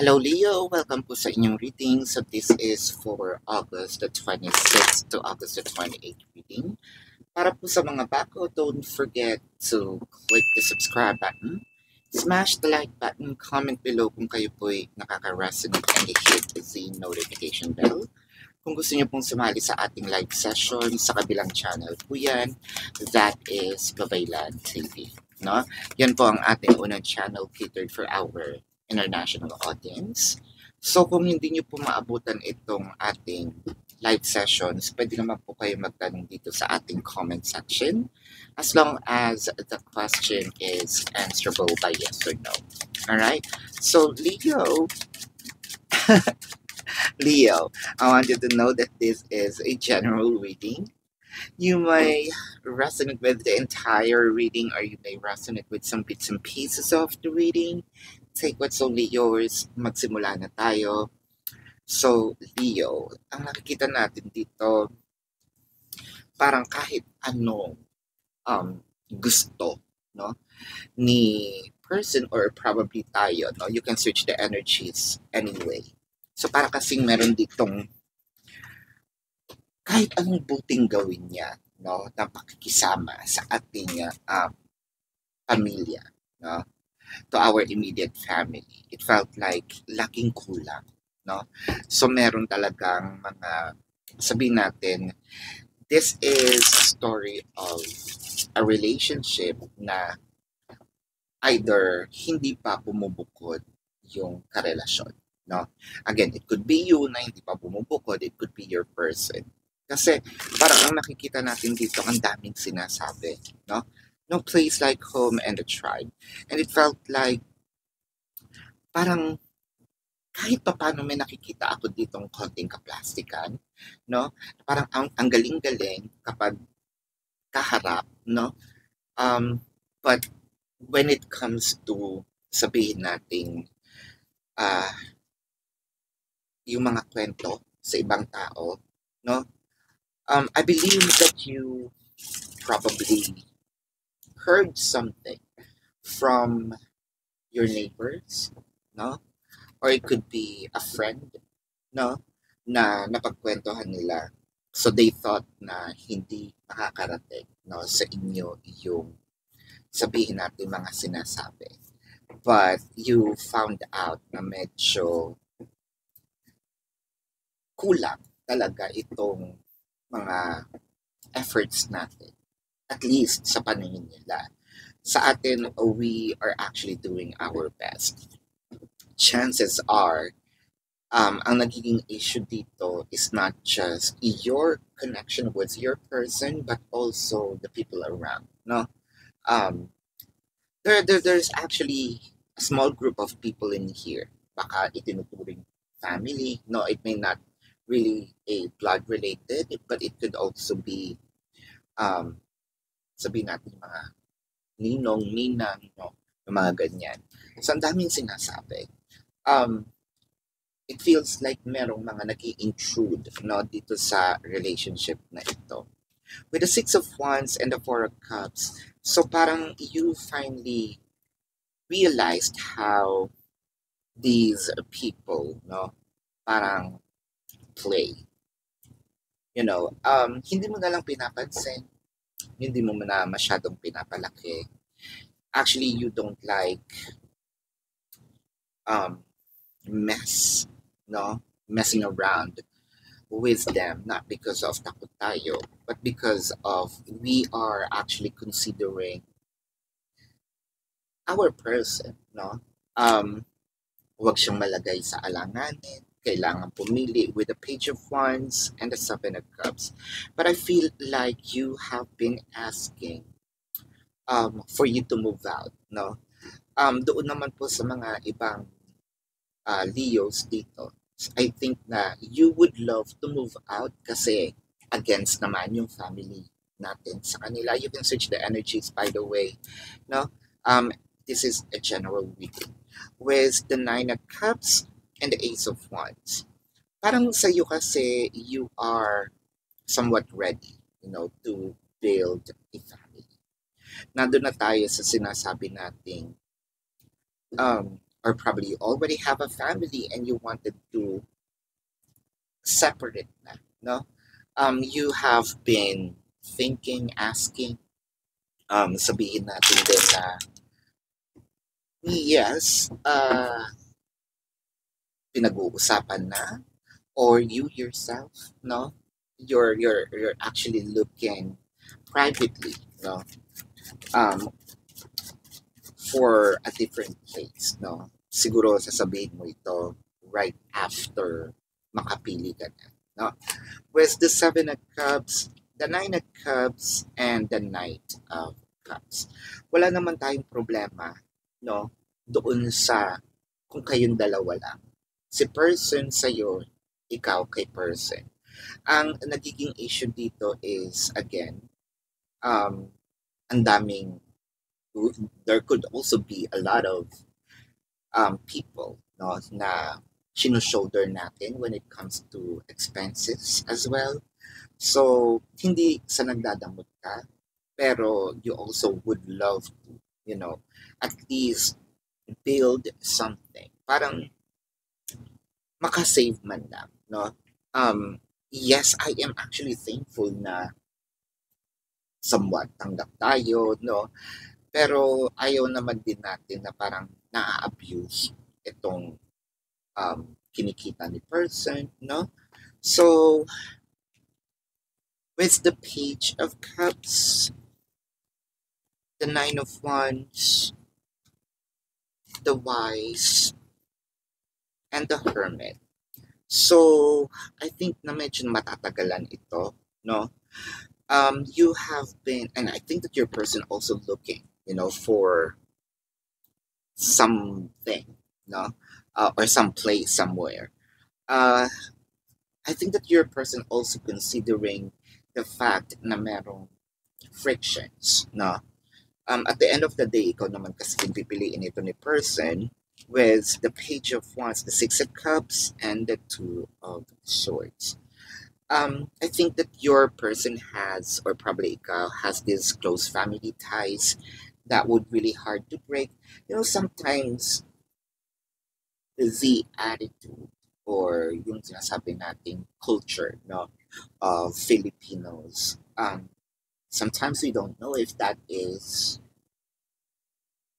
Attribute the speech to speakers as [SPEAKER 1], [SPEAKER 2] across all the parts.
[SPEAKER 1] Hello Leo, welcome po sa inyong reading. So this is for August the 26th to August the 28th reading. Para po sa mga bago, don't forget to click the subscribe button, smash the like button, comment below kung kayo po'y nakaka-resonate and hit the notification bell. Kung gusto niyo pong sumali sa ating live session sa kabilang channel po yan, that is Babaylan TV. No? Yan po ang ating unang channel catered for our international audience. So kung hindi niyo po maabutan itong ating live sessions, pwede naman po kayo magtanong dito sa ating comment section as long as the question is answerable by yes or no. Alright? So Leo, I want you to know that this is a general reading. You may resonate with the entire reading or you may resonate with some bits and pieces of the reading. Take what's only yours. Magsimula na tayo. So, Leo, ang nakikita natin dito, parang kahit anong gusto, no, ni person or probably tayo, no, you can switch the energies anyway. So, para kasing meron ditong kahit anong buting gawin niya, no, na pakikisama sa ating pamilya, no, to our immediate family. It felt like laking kulang, no? So meron talagang mga, sabihin natin, this is a story of a relationship na either hindi pa bumubukod yung karelasyon, no? Again, it could be you na hindi pa bumubukod, it could be your person. Kasi parang ang nakikita natin dito, ang daming sinasabi, no? No place like home and a tribe. And it felt like parang kahit pa paano may nakikita ako ditong konting kaplastikan, no? Parang ang galing-galing kapag kaharap, no? But when it comes to sabihin nating yung mga kwento sa ibang tao, no? I believe that you probably heard something from your neighbors, no? Or it could be a friend, no? Na napagkwentuhan nila. So they thought na hindi makakarating, no, sa inyo yung sabihin natin mga sinasabi. But you found out na medyo kulang talaga itong mga efforts natin. At least sa paningin nila. Sa atin, we are actually doing our best. Chances are, ang nagiging issue dito is not just your connection with your person, but also the people around, no? There's actually a small group of people in here. Baka itinuturing family, no? It may not really a blood related, but it could also be sabihin natin mga ninong, ninang, no? Yung mga ganyan. So, ang daming sinasabi. It feels like merong mga nag-i-intrude, no, dito sa relationship na ito. With the Six of Wands and the Four of Cups, so parang you finally realized how these people, no, parang play. You know, hindi mo na lang pinapansin, hindi mo na masyadong pinapalaki. Actually, you don't like messing around with them, not because of takot tayo, but because of we are actually considering our person, no? Huwag siyang malagay sa alanganin. Kailangan pumili with the Page of Wands and the Seven of Cups. But I feel like you have been asking for you to move out, no? Doon naman po sa mga ibang Leos dito, I think na you would love to move out kasi against naman yung family natin sa kanila. You can switch the energies, by the way, no? This is a general reading with the Nine of Cups and the Ace of Wands. Parang sa iyo kasi you are somewhat ready, you know, to build a family. Nandun na tayo sa sinasabi nating or probably you already have a family and you wanted to separate na, no? You have been thinking, asking, sabihin natin din na, yes, pinag-uusapan na, or you yourself, no? You're actually looking privately, no? Um, for a different place, no? Siguro sasabihin mo ito right after makapili ka na, no? With the Seven of Cups, the Nine of Cups, and the Knight of Cups. Wala naman tayong problema, no? Doon sa kung kayong dalawa lang. Si person sa'yo, ikaw kay person. Ang nagiging issue dito is, again, um, ang daming, there could also be a lot of people, no, na shoulder natin when it comes to expenses as well. So, hindi sa nagdadamot ka, pero you also would love to, at least build something. Parang makasave man lang, no? Yes, I am actually thankful na somewhat tanggap tayo, no? Pero ayaw naman din natin na parang na-abuse itong kinikita ni person, no? So, with the Page of Cups, the Nine of Wands, the Wise, and the Hermit. So, I think na medyo matatagalan ito, no? You have been, and I think that your person also looking, for something, no? Or some place somewhere. Uh, I think that your person also considering the fact na merong frictions, no? At the end of the day, ikaw naman kasi pipiliin ito ni person with the Page of Wands, the Six of Cups, and the Two of Swords. I think that your person has, or probably ikaw, has these close family ties that would really hard to break. Sometimes the attitude or yung sinasabi nating culture, no, of Filipinos, sometimes we don't know if that is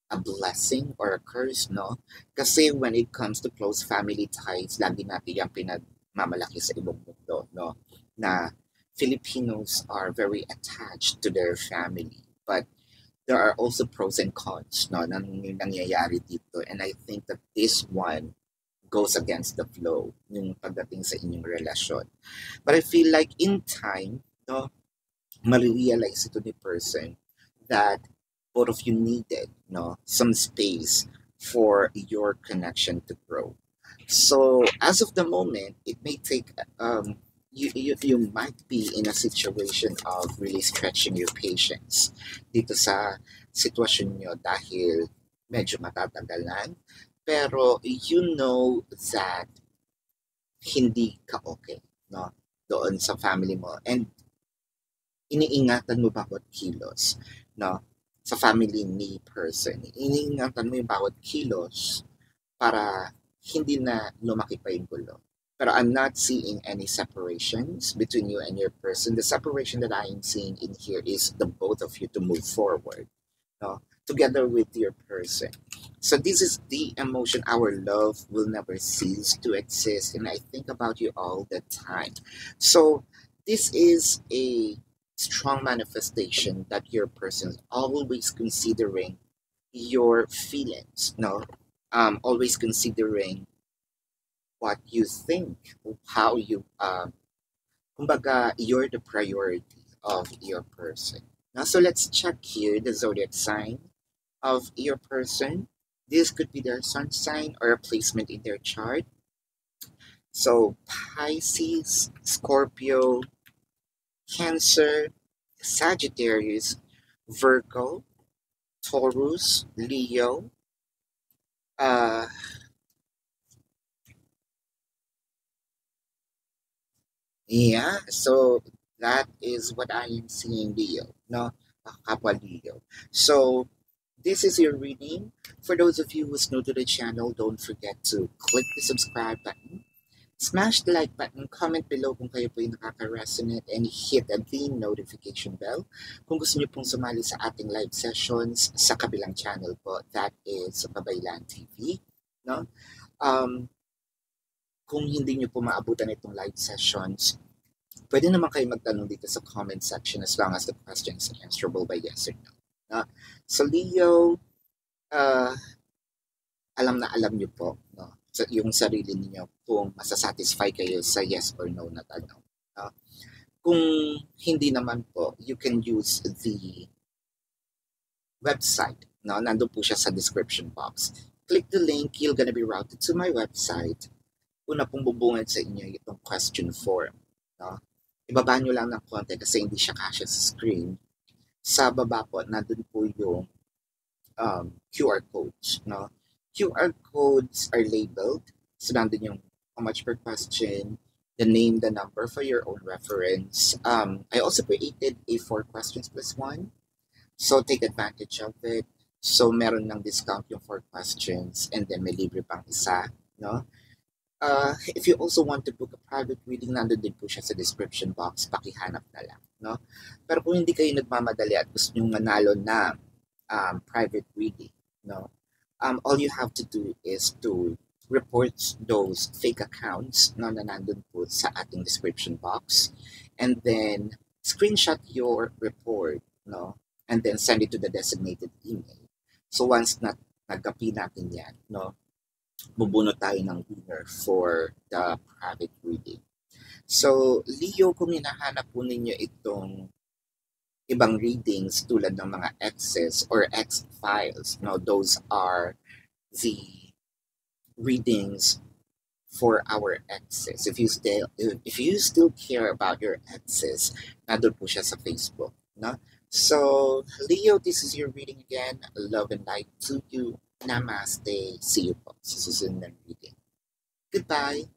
[SPEAKER 1] a blessing or a curse, no? Kasi when it comes to close family ties, lagi natin yung pinagmamalaki sa ibang mundo, no? Na Filipinos are very attached to their family. But there are also pros and cons, no? Nangyayari dito. And I think that this one goes against the flow yung pagdating sa inyong relasyon. But I feel like in time, no, ma-realize ito ni person that both of you needed, no, some space for your connection to grow. So as of the moment, it may take you might be in a situation of really stretching your patience dito sa sitwasyon nyo dahil medyo matatagalan. Pero you know that hindi ka okay, no, doon sa family mo. And iniingatan mo bawat kilos, no, sa family ni person. Iniingatan mo yung bawat kilos para hindi na lumaki pa yung gulo. Pero I'm not seeing any separations between you and your person. The separation that I am seeing in here is the both of you to move forward, no, together with your person. So this is the emotion. Our love will never cease to exist, and I think about you all the time. So this is a strong manifestation that your person is always considering your feelings, no, always considering what you think, how you, kumbaga, you're the priority of your person. Now, so let's check here the zodiac sign of your person. This could be their sun sign or a placement in their chart. So Pisces, Scorpio, Cancer, Sagittarius, Virgo, Taurus, Leo, uh, yeah, so that is what I am seeing, Leo, no? Kapwa Leo. So this is your reading. For those of you who's new to the channel, don't forget to click the subscribe button, smash the like button, comment below kung kayo po yung nakaka-resonate, and hit the notification bell kung gusto niyo pong sumali sa ating live sessions sa kabilang channel po, that is Babaylan TV. No? Kung hindi niyo po maabutan itong live sessions, pwede naman kayo magtanong dito sa comment section as long as the question is answerable by yes or no. So Leo, alam na alam niyo po, no, yung sarili niyo kung masasatisfy kayo sa yes or no na tanong. Kung hindi naman po, you can use the website. No? Nandun po siya sa description box. Click the link, you're gonna be routed to my website. Una pong bubungad sa inyo itong question form. No? Ibaba nyo lang ng konti kasi hindi siya kasya sa screen. Sa baba po, nandun po yung QR codes. No? QR codes are labeled. So nandun yung how much per question, the name, the number for your own reference. I also created a 4 questions plus 1. So take advantage of it. So meron ng discount yung 4 questions and then may libre pang isa. No? If you also want to book a private reading, nandun din po siya sa description box, pakihanap na lang. No? Pero kung hindi kayo nagmamadali at gusto nyo manalo na private reading, no? All you have to do is to report those fake accounts na nandun po sa ating description box, and then screenshot your report, no? And then send it to the designated email. So once na nagkapi natin yan, no? Bubunot tayo ng winner for the private reading. So, Leo, kung hinahanap po ninyo itong ibang readings tulad ng mga X's or X files, no, those are the readings for our exes. If you still care about your exes, nandun po siya sa Facebook, no? So, Leo, this is your reading again. Love and light to you. Namaste. See you po sa susunod na reading. Goodbye.